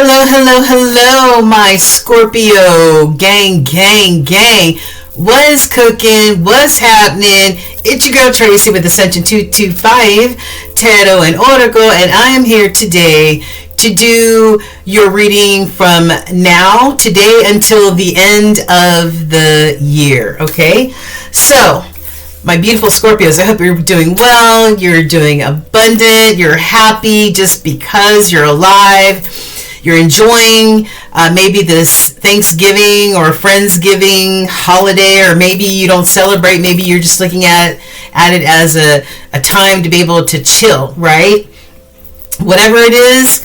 Hello, hello, hello, my Scorpio gang, gang, gang. What is cooking? What's happening? It's your girl Tracy with Ascension 225, Tarot and Oracle, and I am here today to do your reading from now, today, until the end of the year, okay? So, my beautiful Scorpios, I hope you're doing well, you're doing abundant, you're happy just because you're alive. You're enjoying maybe this Thanksgiving or Friendsgiving holiday, or maybe you don't celebrate. Maybe you're just looking at it as a time to be able to chill, right? Whatever it is,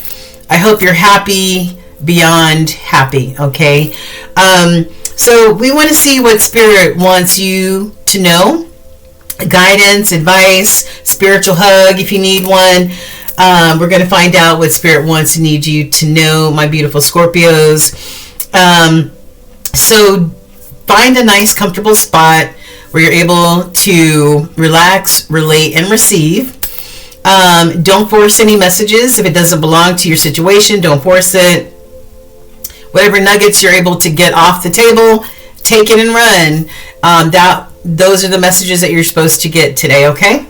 I hope you're happy beyond happy, okay? So we want to see what Spirit wants you to know. Guidance, advice, spiritual hug if you need one. We're going to find out what Spirit wants and needs you to know, my beautiful Scorpios. So find a nice, comfortable spot where you're able to relax, relate, and receive. Don't force any messages. If it doesn't belong to your situation, don't force it. Whatever nuggets you're able to get off the table, take it and run. Those are the messages that you're supposed to get today, okay?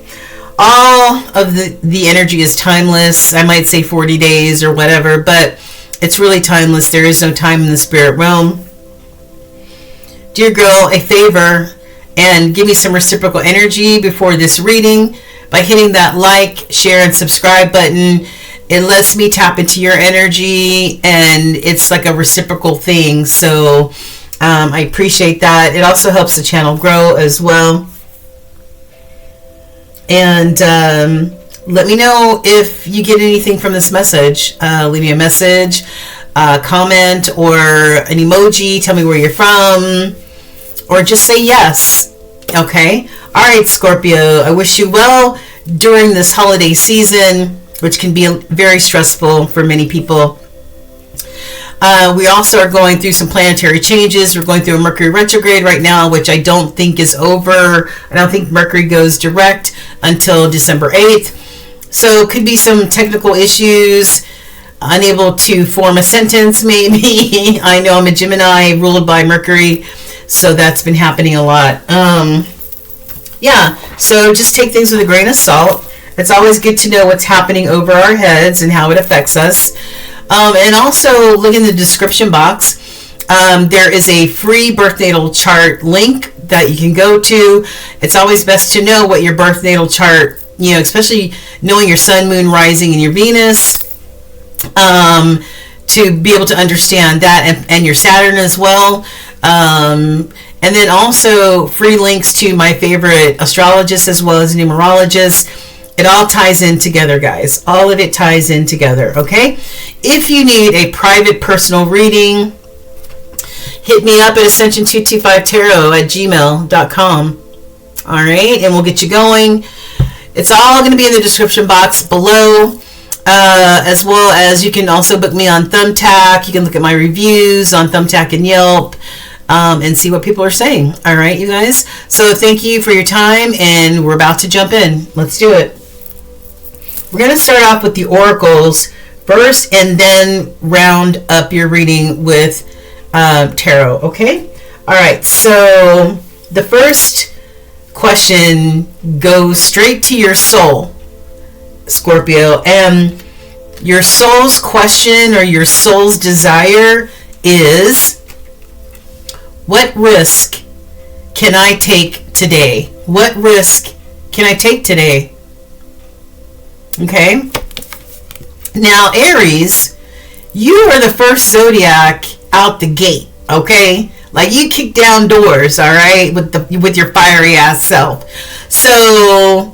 All of the energy is timeless. I might say 40 days or whatever, but it's really timeless. There is no time in the spirit realm. Dear girl, a favor and give me some reciprocal energy before this reading by hitting that like, share, and subscribe button. It lets me tap into your energy, and it's like a reciprocal thing. So I appreciate that. It also helps the channel grow as well. And let me know if you get anything from this message. Leave me a message, comment, or an emoji. Tell me where you're from, or just say yes. Okay? All right, Scorpio. I wish you well during this holiday season, which can be very stressful for many people. We also are going through some planetary changes. We're going through a Mercury retrograde right now, which I don't think is over. I don't think Mercury goes direct until December 8th. So it could be some technical issues, unable to form a sentence maybe. I know I'm a Gemini ruled by Mercury, so that's been happening a lot. Yeah, so just take things with a grain of salt. It's always good to know what's happening over our heads and how it affects us. And also look in the description box. There is a free birth natal chart link that you can go to. It's always best to know what your birth natal chart, especially knowing your sun, moon, rising, and your Venus, to be able to understand that, and your Saturn as well. And then also free links to my favorite astrologists as well as numerologists. It all ties in together, guys. All of it ties in together, okay? If you need a private personal reading, hit me up at ascension225tarot@gmail.com. All right, and we'll get you going. It's all going to be in the description box below, as well as you can also book me on Thumbtack. You can look at my reviews on Thumbtack and Yelp, and see what people are saying. All right, you guys? So thank you for your time, and we're about to jump in. Let's do it. We're going to start off with the oracles first, and then round up your reading with tarot, okay? All right, so the first question goes straight to your soul, Scorpio, and your soul's question or your soul's desire is, what risk can I take today? What risk can I take today? Okay. Now, Aries, you are the first zodiac out the gate, okay? Like, you kick down doors, all right, with your fiery ass self. So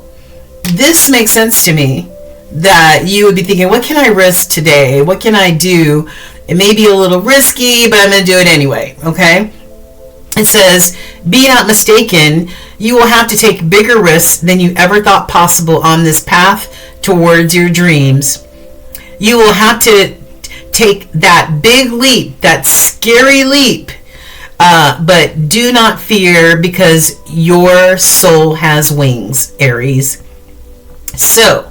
this makes sense to me that you would be thinking, what can I risk today? What can I do? It may be a little risky, but I'm going to do it anyway, okay? It says, be not mistaken, you will have to take bigger risks than you ever thought possible on this path towards your dreams. You will have to take that big leap, that scary leap, but do not fear, because your soul has wings, Aries. So,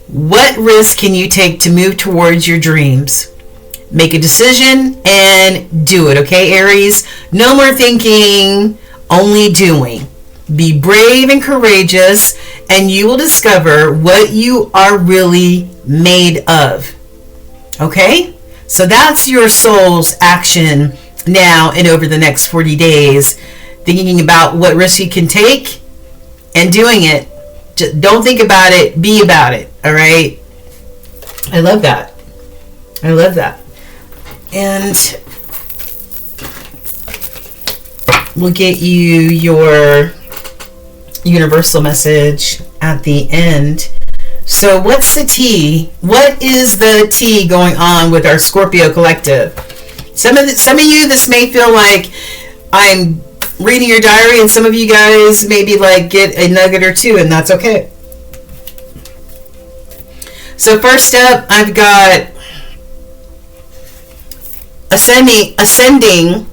what risk can you take to move towards your dreams? Make a decision and do it, okay, Aries? No more thinking, only doing. Be brave and courageous, and you will discover what you are really made of. Okay? So that's your soul's action now and over the next 40 days. Thinking about what risks you can take and doing it. Just don't think about it, be about it. All right? I love that. I love that. And we'll get you your universal message at the end. So what's the tea? What is the tea going on with our Scorpio collective? Some of you, this may feel like I'm reading your diary, and some of you guys maybe like get a nugget or two, and that's okay. So first up, I've got ascending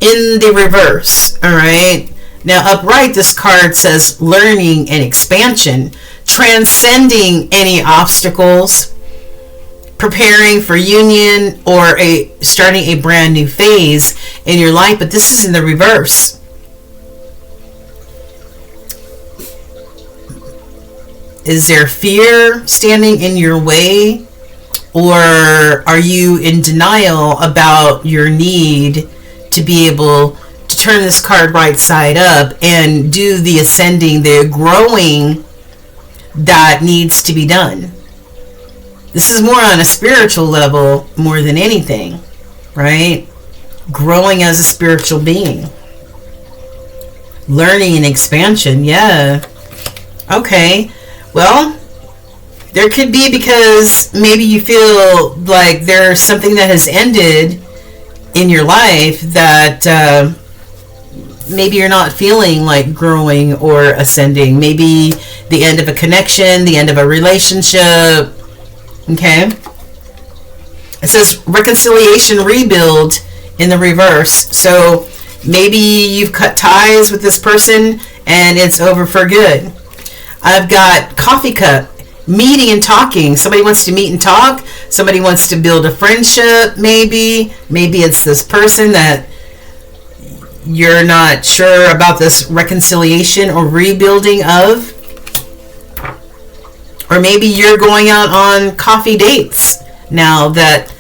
in the reverse. All right. Now upright, this card says learning and expansion, transcending any obstacles, preparing for union or starting a brand new phase in your life. But this is in the reverse. Is there fear standing in your way? Or are you in denial about your need to be able to turn this card right side up and do the ascending, the growing that needs to be done? This is more on a spiritual level more than anything, right? Growing as a spiritual being. Learning and expansion, yeah. Okay, well, there could be, because maybe you feel like there's something that has ended in your life that maybe you're not feeling like growing or ascending. Maybe the end of a connection, the end of a relationship. Okay. It says reconciliation, rebuild in the reverse. So maybe you've cut ties with this person and it's over for good. I've got coffee cup. Meeting and talking. Somebody wants to meet and talk. Somebody wants to build a friendship, maybe. Maybe it's this person that you're not sure about this reconciliation or rebuilding of. Or maybe you're going out on coffee dates now that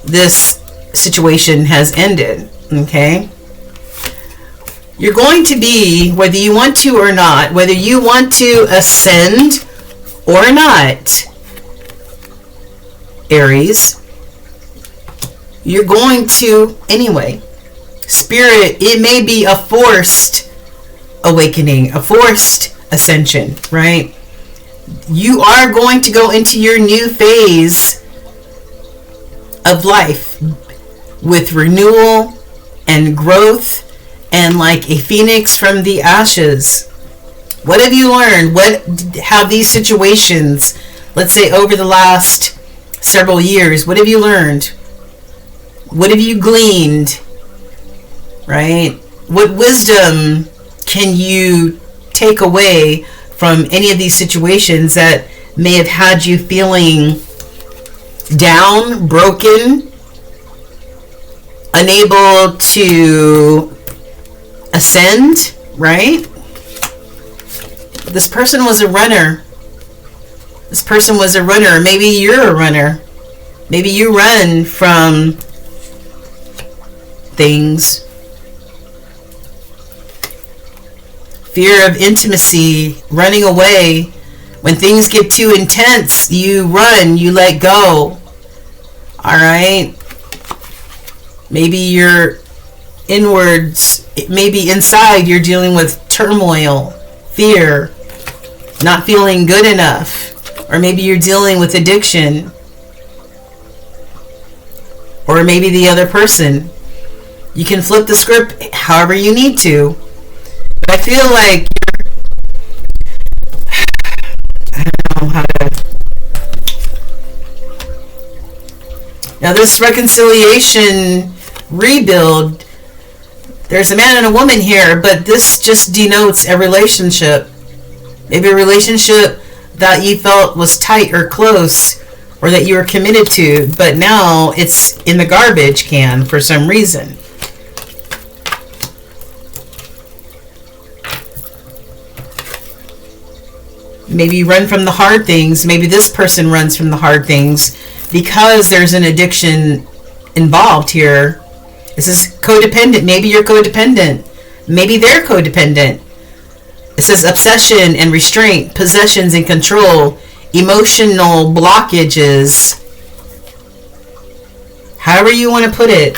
this situation has ended. Okay? You're going to be, whether you want to or not, whether you want to ascend or not, Aries, you're going to anyway. Spirit, it may be a forced awakening, a forced ascension, right? You are going to go into your new phase of life with renewal and growth and like a phoenix from the ashes. What have you learned? How these situations, let's say over the last several years, what have you learned? What have you gleaned? Right? What wisdom can you take away from any of these situations that may have had you feeling down, broken, unable to ascend, right? This person was a runner. This person was a runner. Maybe you're a runner. Maybe you run from things. Fear of intimacy, running away. When things get too intense, you run, you let go. Alright? Maybe you're inwards, maybe inside you're dealing with turmoil, fear, not feeling good enough. Or maybe you're dealing with addiction. Or maybe the other person. You can flip the script however you need to. But I feel like I don't know how to. Now this reconciliation rebuild, there's a man and a woman here, but this just denotes a relationship. Maybe a relationship that you felt was tight or close, or that you were committed to, but now it's in the garbage can for some reason. Maybe you run from the hard things. Maybe this person runs from the hard things because there's an addiction involved here. This is codependent. Maybe you're codependent. Maybe they're codependent. It says obsession and restraint, possessions and control, emotional blockages. However you want to put it.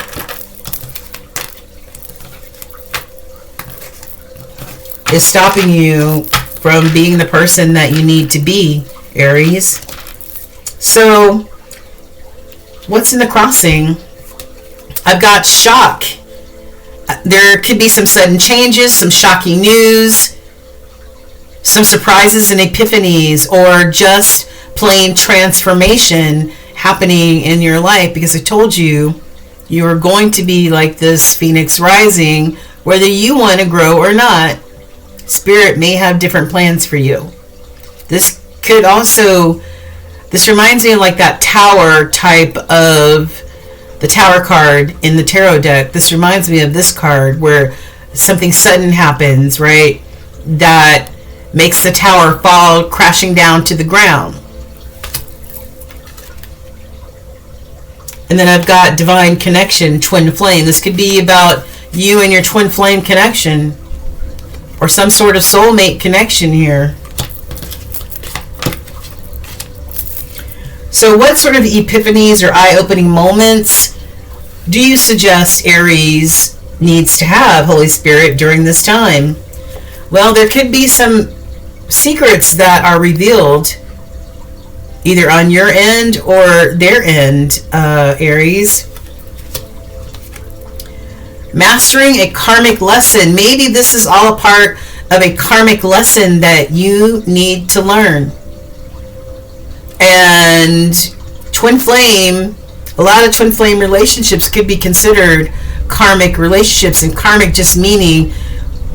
Is stopping you from being the person that you need to be, Aries. So, what's in the crossing? I've got shock. There could be some sudden changes, some shocking news, some surprises and epiphanies, or just plain transformation happening in your life, because I told you you are going to be like this phoenix rising, whether you want to grow or not. Spirit may have different plans for you. This reminds me of like that tower type of the tower card in the tarot deck. This reminds me of this card where something sudden happens, right? That makes the tower fall crashing down to the ground. And then I've got divine connection, twin flame. This could be about you and your twin flame connection, or some sort of soulmate connection here. So what sort of epiphanies or eye-opening moments do you suggest Aries needs to have, Holy Spirit, during this time? Well, there could be some secrets that are revealed either on your end or their end, Aries. Mastering a karmic lesson. Maybe this is all a part of a karmic lesson that you need to learn. And twin flame, a lot of twin flame relationships could be considered karmic relationships, and karmic just meaning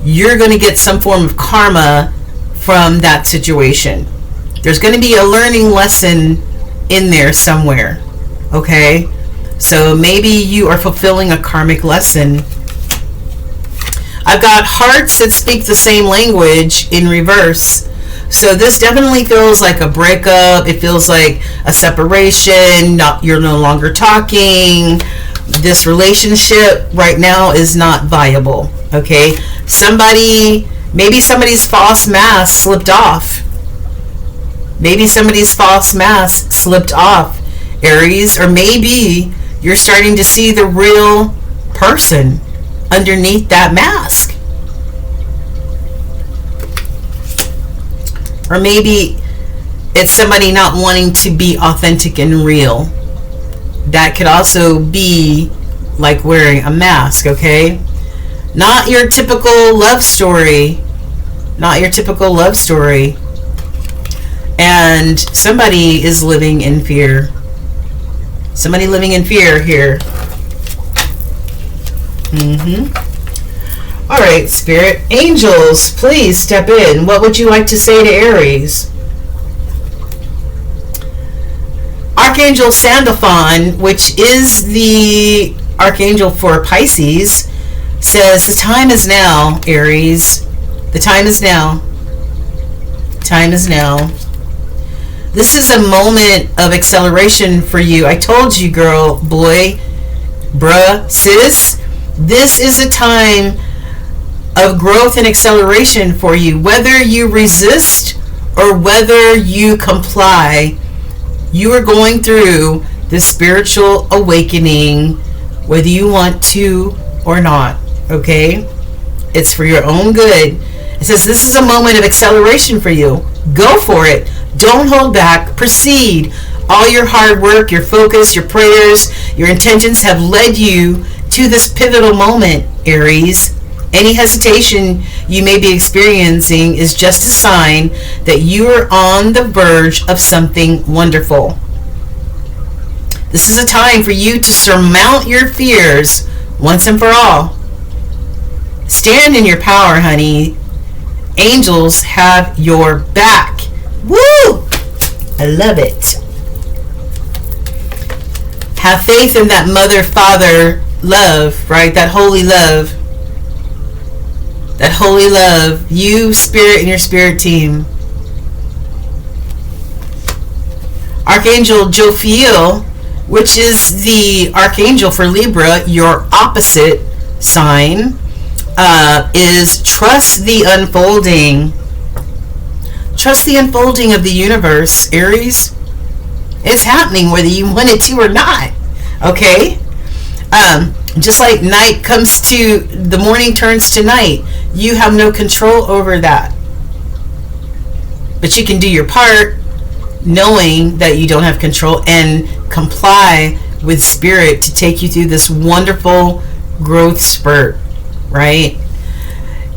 you're going to get some form of karma from that situation. There's going to be a learning lesson in there somewhere, okay? So maybe you are fulfilling a karmic lesson. I've got hearts that speak the same language in reverse. So this definitely feels like a breakup. It feels like a separation. You're no longer talking. This relationship right now is not viable, okay? Maybe somebody's false mask slipped off. Maybe somebody's false mask slipped off, Aries. Or maybe you're starting to see the real person underneath that mask. Or maybe it's somebody not wanting to be authentic and real. That could also be like wearing a mask, okay? Not your typical love story. Not your typical love story. And somebody is living in fear. Somebody living in fear here. All right, Spirit. Angels, please step in. What would you like to say to Aries? Archangel Sandalphon, which is the archangel for Pisces, says the time is now, Aries. The time is now. Time is now. This is a moment of acceleration for you. I told you, girl, boy, bruh, sis. This is a time of growth and acceleration for you. Whether you resist or whether you comply, you are going through this spiritual awakening, whether you want to or not, okay? It's for your own good. It says this is a moment of acceleration for you. Go for it. Don't hold back. Proceed. All your hard work, your focus, your prayers, your intentions have led you to this pivotal moment, Aries. Any hesitation you may be experiencing is just a sign that you are on the verge of something wonderful. This is a time for you to surmount your fears once and for all. Stand in your power, honey. Angels have your back. Woo! I love it. Have faith in that mother-father love, right? That holy love. That holy love. You, spirit, and your spirit team. Archangel Jophiel, which is the archangel for Libra, your opposite sign, is trust the unfolding. Trust the unfolding of the universe, Aries. It's happening whether you want it to or not. Okay? Just like night comes to, the morning turns to night, you have no control over that. But you can do your part, knowing that you don't have control, and comply with spirit to take you through this wonderful growth spurt, right?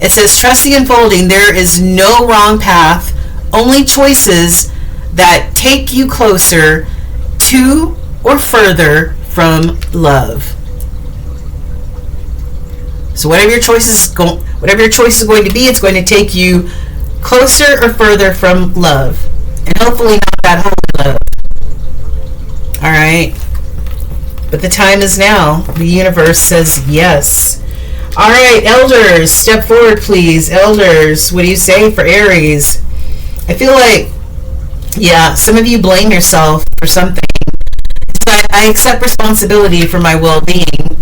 It says, trust the unfolding. There is no wrong path, only choices that take you closer to or further from love. So whatever your choice is going to be, it's going to take you closer or further from love, and hopefully not that holy love. All right, but the time is now. The universe says yes. All right, elders, step forward, please. Elders, what do you say for Aries? I feel like, yeah, some of you blame yourself for something. But I accept responsibility for my well-being.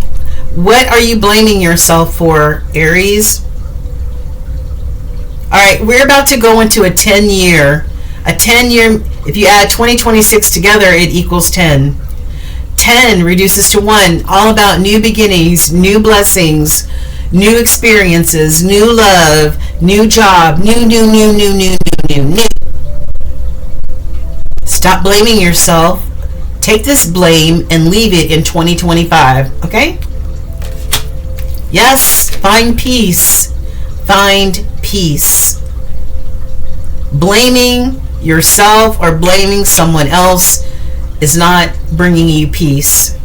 What are you blaming yourself for, Aries? All right, we're about to go into a 10-year. If you add 2026 together, it equals 10. 10 reduces to 1. All about new beginnings, new blessings, new experiences, new love, new job, new. Stop blaming yourself. Take this blame and leave it in 2025, okay? Yes, find peace. Find peace. Blaming yourself or blaming someone else is not bringing you peace.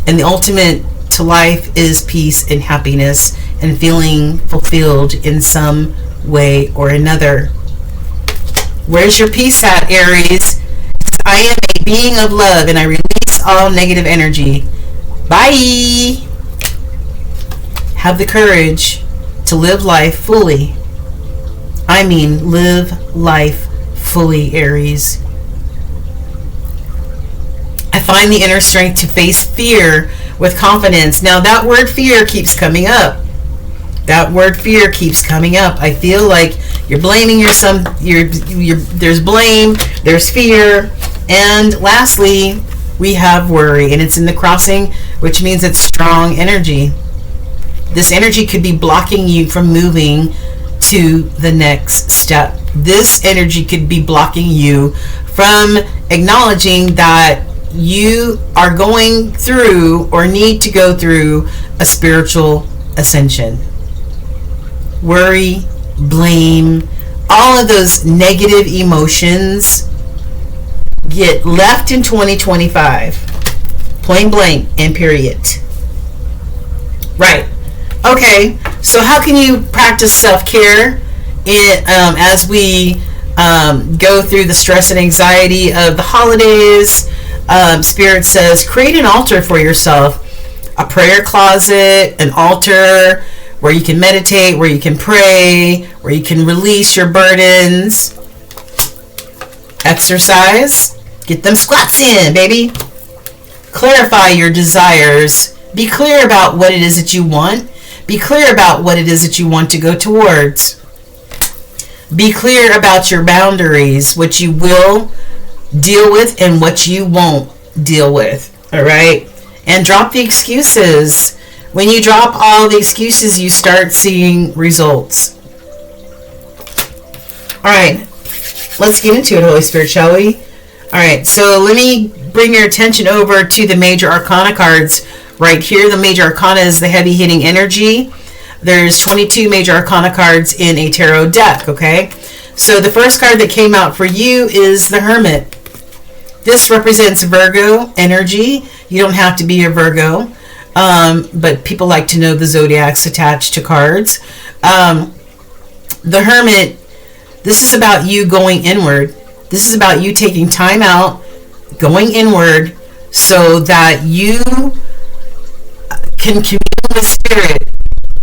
And the ultimate to life is peace and happiness and feeling fulfilled in some way or another. Where's your peace at, Aries? I am a being of love and I release all negative energy. Bye. Have the courage to live life fully. I mean, live life fully, Aries. I find the inner strength to face fear with confidence. Now, that word fear keeps coming up. That word fear keeps coming up. I feel like you're blaming yourself. There's blame, there's fear, and lastly, we have worry, and it's in the crossing, which means it's strong energy. This energy could be blocking you from moving to the next step. This energy could be blocking you from acknowledging that you are going through or need to go through a spiritual ascension. Worry, blame, all of those negative emotions get left in 2025. Plain blank and period. Right. Okay, so how can you practice self-care as we go through the stress and anxiety of the holidays? Spirit says, create an altar for yourself, a prayer closet, an altar where you can meditate, where you can pray, where you can release your burdens. Exercise, get them squats in, baby. Clarify your desires. Be clear about what it is that you want. Be clear about what it is that you want to go towards. Be clear about your boundaries, what you will deal with and what you won't deal with. All right? And drop the excuses. When you drop all the excuses, you start seeing results. All right. Let's get into it, Holy Spirit, shall we? All right. So let me bring your attention over to the major arcana cards. Right here, the major arcana is the heavy hitting energy. There's 22 major arcana cards in a tarot deck, okay? So the first card that came out for you is the Hermit. This represents Virgo energy. You don't have to be a Virgo, but people like to know the zodiacs attached to cards. The Hermit, this is about you going inward. This is about you taking time out, going inward, so that you can commune with spirit,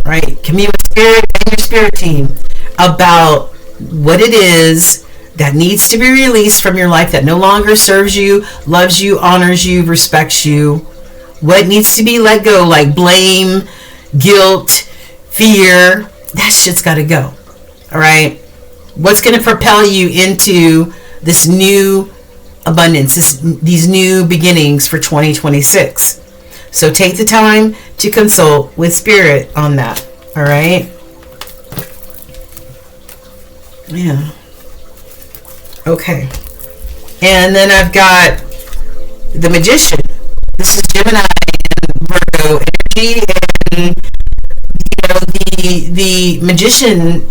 right? Commune with spirit and your spirit team about what it is that needs to be released from your life that no longer serves you, loves you, honors you, respects you. What needs to be let go, like blame, guilt, fear. That shit's got to go. All right? What's going to propel you into this new abundance, these new beginnings for 2026? So take the time to consult with spirit on that. All right? Yeah. Okay. And then I've got the Magician. This is Gemini and Virgo energy, and the Magician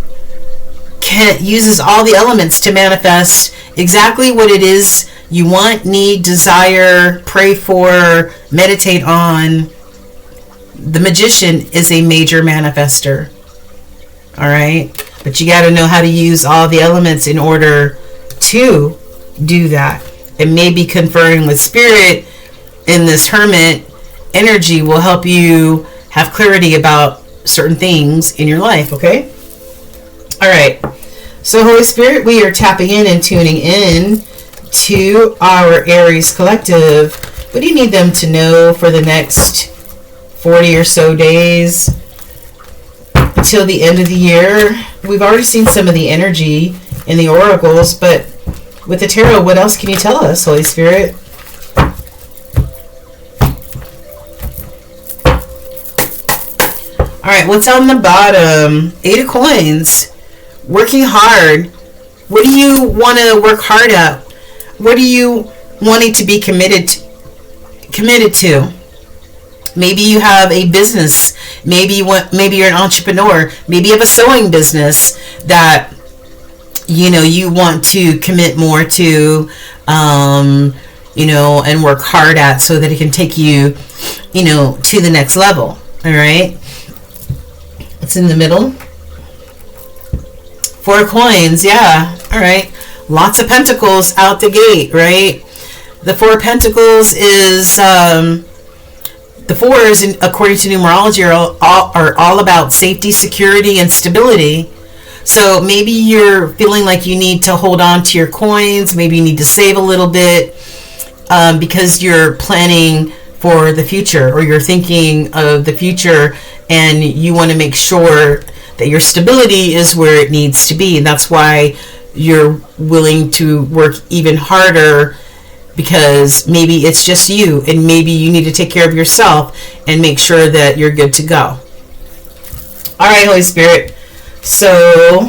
uses all the elements to manifest exactly what it is you want, need, desire, pray for, meditate on. The Magician is a major manifester. All right? But you got to know how to use all the elements in order to do that. And maybe conferring with spirit in this Hermit energy will help you have clarity about certain things in your life, okay? All right. So Holy Spirit, we are tapping in and tuning in to our Aries collective. What do you need them to know for the next 40 or so days until the end of the year? We've already seen some of the energy in the oracles, but with the tarot, what else can you tell us, Holy Spirit? All right, what's on the bottom? 8 of Coins. Working hard. What do you want to work hard at? What are you wanting to be committed to? Maybe you have a business. Maybe you're an entrepreneur. Maybe you have a sewing business that you want to commit more to, and work hard at so that it can take you, to the next level. All right. It's in the middle. 4 of Coins. Yeah. All right. Lots of Pentacles out the gate, right? The 4 of Pentacles is, the 4s, according to numerology, are all about safety, security, and stability. So maybe you're feeling like you need to hold on to your coins. Maybe you need to save a little bit because you're planning for the future, or you're thinking of the future, and you want to make sure that your stability is where it needs to be. And that's why you're willing to work even harder, because maybe it's just you, and maybe you need to take care of yourself and make sure that you're good to go. All right, Holy Spirit. So,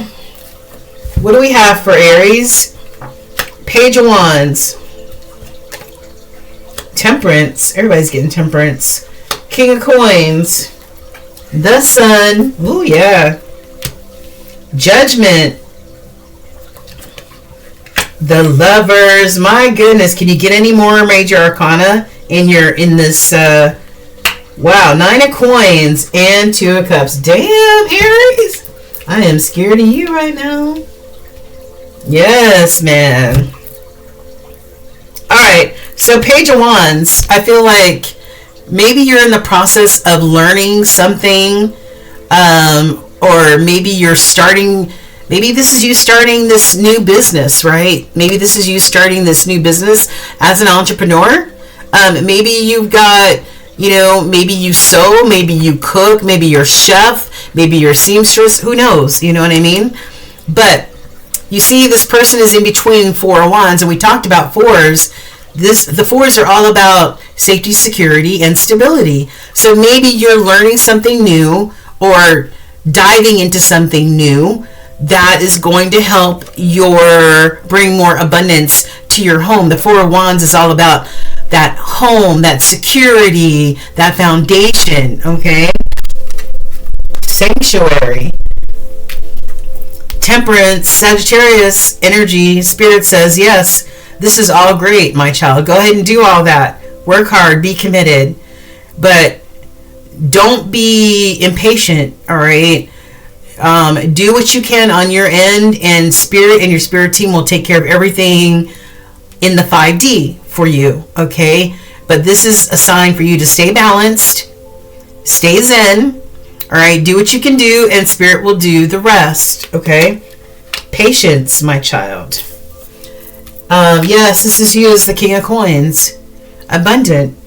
what do we have for Aries? Page of Wands. Temperance. Everybody's getting Temperance. King of Coins. The Sun. Ooh, yeah. Judgment. The Lovers. My goodness, can you get any more major arcana in this wow, 9 of Coins and 2 of Cups. Damn, Aries. I am scared of you right now. Yes, man. All right, so Page of Wands. I feel like maybe you're in the process of learning something, or maybe you're starting. Maybe this is you starting this new business, right? Maybe this is you starting this new business as an entrepreneur. Maybe you've got, maybe you sew, maybe you cook, maybe you're a chef, maybe you're a seamstress. Who knows? You know what I mean? But you see, this person is in between 4 of Wands, and we talked about 4s. The 4s are all about safety, security, and stability. So maybe you're learning something new or diving into something new that is going to help bring more abundance to your home. The 4 of Wands is all about that home, that security, that foundation, okay? Sanctuary. Temperance, Sagittarius energy, Spirit says, yes, this is all great, my child. Go ahead and do all that. Work hard, be committed, but don't be impatient, all right? Do what you can on your end, and Spirit and your Spirit team will take care of everything in the 5D for you, okay? But this is a sign for you to stay balanced, stay zen, all right? Do what you can do, and Spirit will do the rest, okay? Patience, my child. Yes, this is you as the King of Coins. Abundant.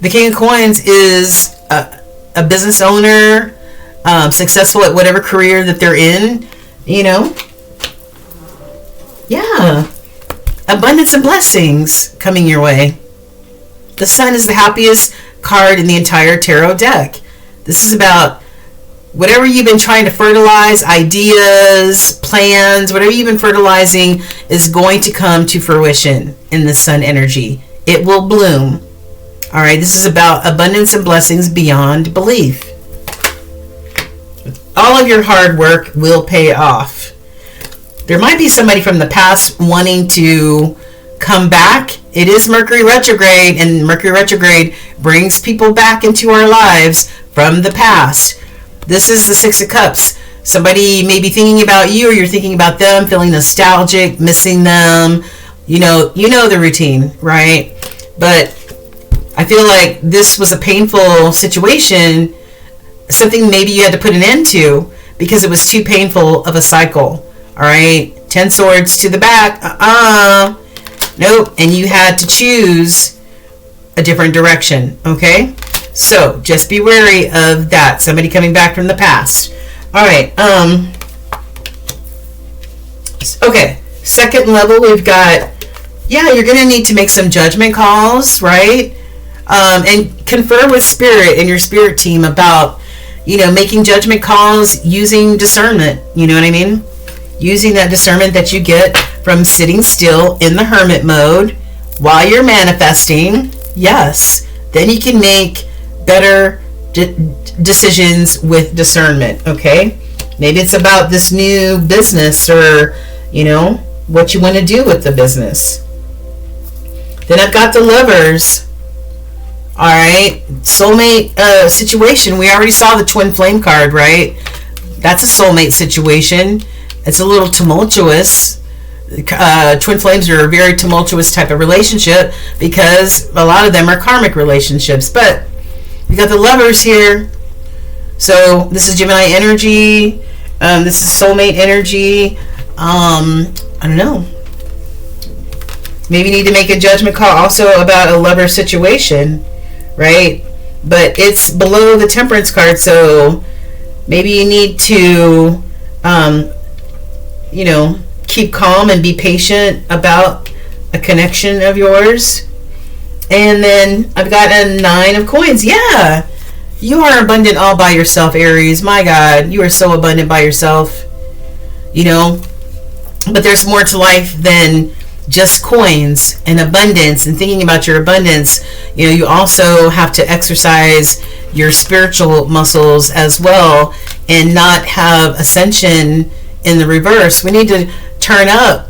The King of Coins is a business owner, successful at whatever career that they're in, you know? Yeah. Abundance and blessings coming your way. The Sun is the happiest card in the entire tarot deck. This is about whatever you've been trying to fertilize, ideas, plans, whatever you've been fertilizing is going to come to fruition in the Sun energy. It will bloom. All right, this is about abundance and blessings beyond belief. All of your hard work will pay off. There might be somebody from the past wanting to come back. It is Mercury retrograde, and Mercury retrograde brings people back into our lives from the past. This is the Six of Cups. Somebody may be thinking about you, or you're thinking about them, feeling nostalgic, missing them. You know the routine, right? But I feel like this was a painful situation, something maybe you had to put an end to because it was too painful of a cycle. All right, 10 swords to the back. Nope. And you had to choose a different direction. Okay, so just be wary of that. Somebody coming back from the past. All right. Okay. Second level, we've got. Yeah, you're gonna need to make some judgment calls, right? And confer with Spirit and your Spirit team about, making judgment calls using discernment. You know what I mean? Using that discernment that you get from sitting still in the hermit mode while you're manifesting. Yes, then you can make better decisions with discernment, okay? Maybe it's about this new business or, what you want to do with the business. Then I've got the Lovers. All right, soulmate situation. We already saw the Twin Flame card, right? That's a soulmate situation. It's a little tumultuous. Twin flames are a very tumultuous type of relationship because a lot of them are karmic relationships. But we got the Lovers here. So this is Gemini energy. This is soulmate energy. I don't know. Maybe you need to make a judgment call also about a lover situation, right? But it's below the Temperance card, so maybe you need to keep calm and be patient about a connection of yours. And then I've got a 9 of Coins. Yeah, you are abundant all by yourself, Aries. My God, you are so abundant by yourself. But there's more to life than just coins and abundance and thinking about your abundance. You also have to exercise your spiritual muscles as well and not have ascension in the reverse. We need to turn up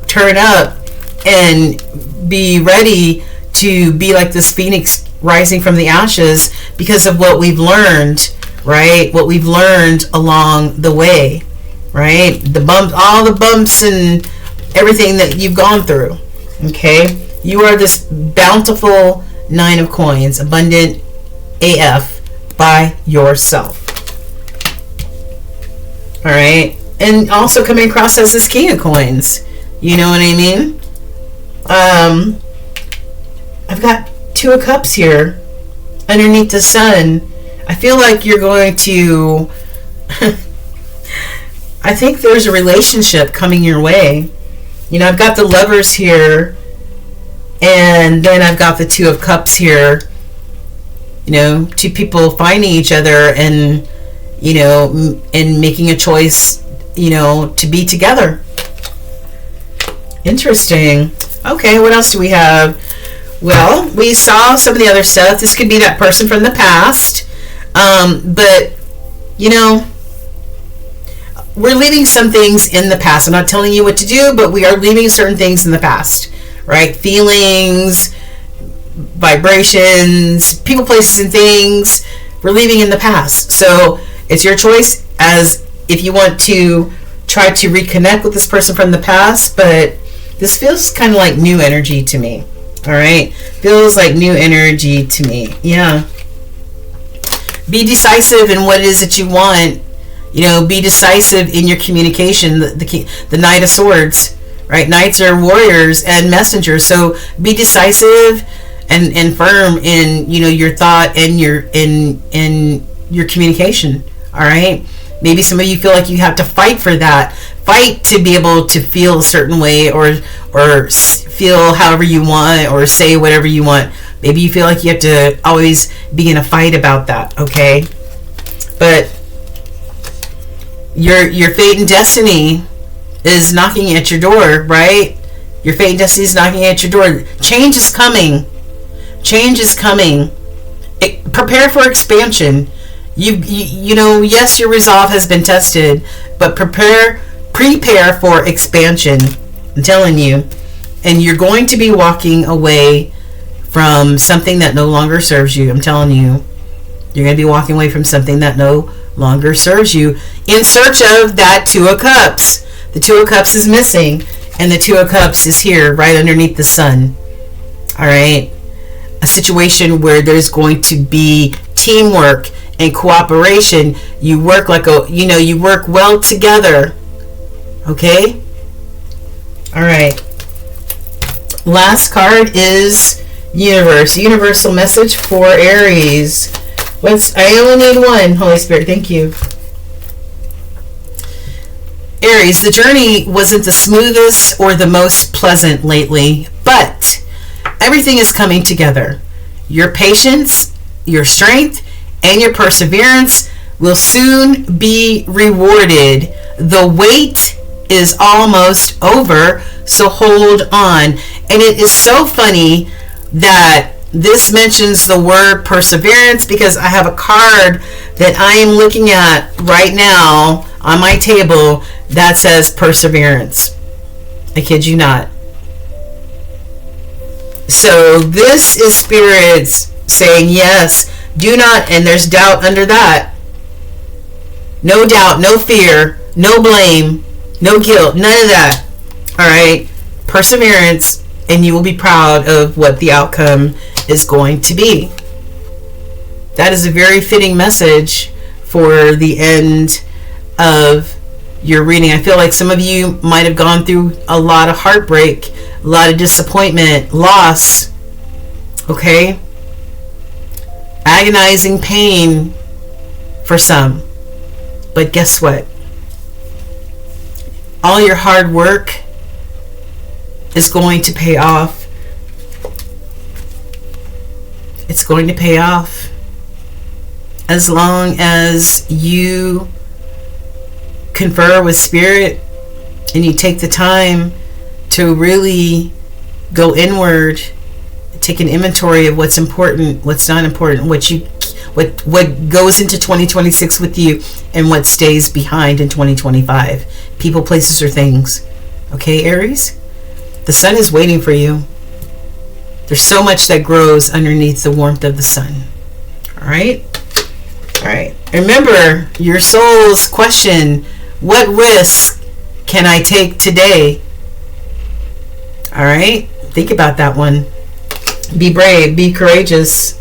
and be ready to be like this phoenix rising from the ashes because of what we've learned, right? What we've learned along the way, right? All the bumps and everything that you've gone through. Okay, you are this bountiful 9 of Coins, abundant AF by yourself. All right, and also coming across as this King of Coins. You know what I mean? I've got 2 of Cups here underneath the Sun. I feel like you're going to. I think there's a relationship coming your way. I've got the Lovers here, and then I've got the 2 of Cups here. 2 people finding each other and, and making a choice, to be together. Interesting. Okay, what else do we have? Well, we saw some of the other stuff. This could be that person from the past. But, we're leaving some things in the past. I'm not telling you what to do, but we are leaving certain things in the past, right? Feelings, vibrations, people, places, and things we're leaving in the past. So it's your choice as if you want to try to reconnect with this person from the past, but this feels kind of like new energy to me. All right. Feels like new energy to me. Yeah. Be decisive in what it is that you want. You know, be decisive in your communication. The Knight of Swords, right? Knights are warriors and messengers. So be decisive and firm in, you know, your thought and in your communication. All right. Maybe some of you feel like you have to fight for that. Fight to be able to feel a certain way, or feel however you want, or say whatever you want. Maybe you feel like you have to always be in a fight about that, okay? But your fate and destiny is knocking at your door, right? Your fate and destiny is knocking at your door. Change is coming. Change is coming. Prepare for expansion. You know, yes, your resolve has been tested, but prepare for expansion. I'm telling you. And you're going to be walking away from something that no longer serves you. I'm telling you. You're going to be walking away from something that no longer serves you, in search of that Two of Cups. The Two of Cups is missing, and the Two of Cups is here right underneath the sun. All right. A situation where there's going to be teamwork and cooperation. You work you work well together. Okay? All right. Last card is Universe. Universal message for Aries. I only need one, Holy Spirit. Thank you. Aries, the journey wasn't the smoothest or the most pleasant lately, but everything is coming together. Your patience, your strength, and your perseverance will soon be rewarded. The wait is almost over, so hold on. And it is so funny that this mentions the word perseverance, because I have a card that I am looking at right now on my table that says perseverance. I kid you not. So this is spirits saying yes. Do not, and there's doubt under that. No doubt, no fear, no blame, no guilt, none of that. All right, perseverance, and you will be proud of what the outcome is going to be. That is a very fitting message for the end of your reading. I feel like some of you might have gone through a lot of heartbreak, a lot of disappointment, loss. Okay? Agonizing pain for some. But guess what? All your hard work is going to pay off. It's going to pay off as long as you confer with Spirit and you take the time to really go inward, take an inventory of what's important, what's not important, what goes into 2026 with you, and what stays behind in 2025. People, places, or things. Okay, Aries? The sun is waiting for you. There's so much that grows underneath the warmth of the sun. All right? All right. Remember your soul's question, what risk can I take today? All right? Think about that one. Be brave. Be courageous.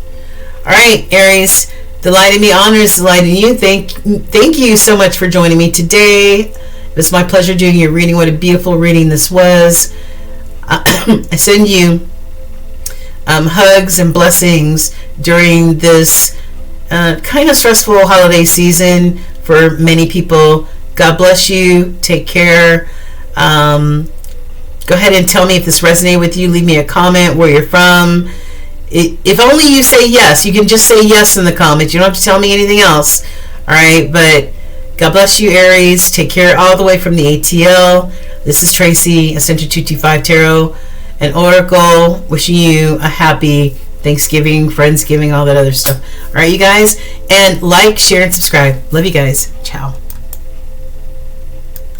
All right, Aries. The light in me honors the light in you. Thank you so much for joining me today. It was my pleasure doing your reading. What a beautiful reading this was. I send you hugs and blessings during this kind of stressful holiday season for many people. God bless you. Take care. Go ahead and tell me if this resonated with you. Leave me a comment where you're from. If only you say yes. You can just say yes in the comments. You don't have to tell me anything else. All right, but God bless you, Aries. Take care all the way from the ATL. This is Tracy, Ascended 225 Tarot and Oracle, wishing you a happy Thanksgiving, Friendsgiving, all that other stuff. All right, you guys. And like, share, and subscribe. Love you guys. Ciao.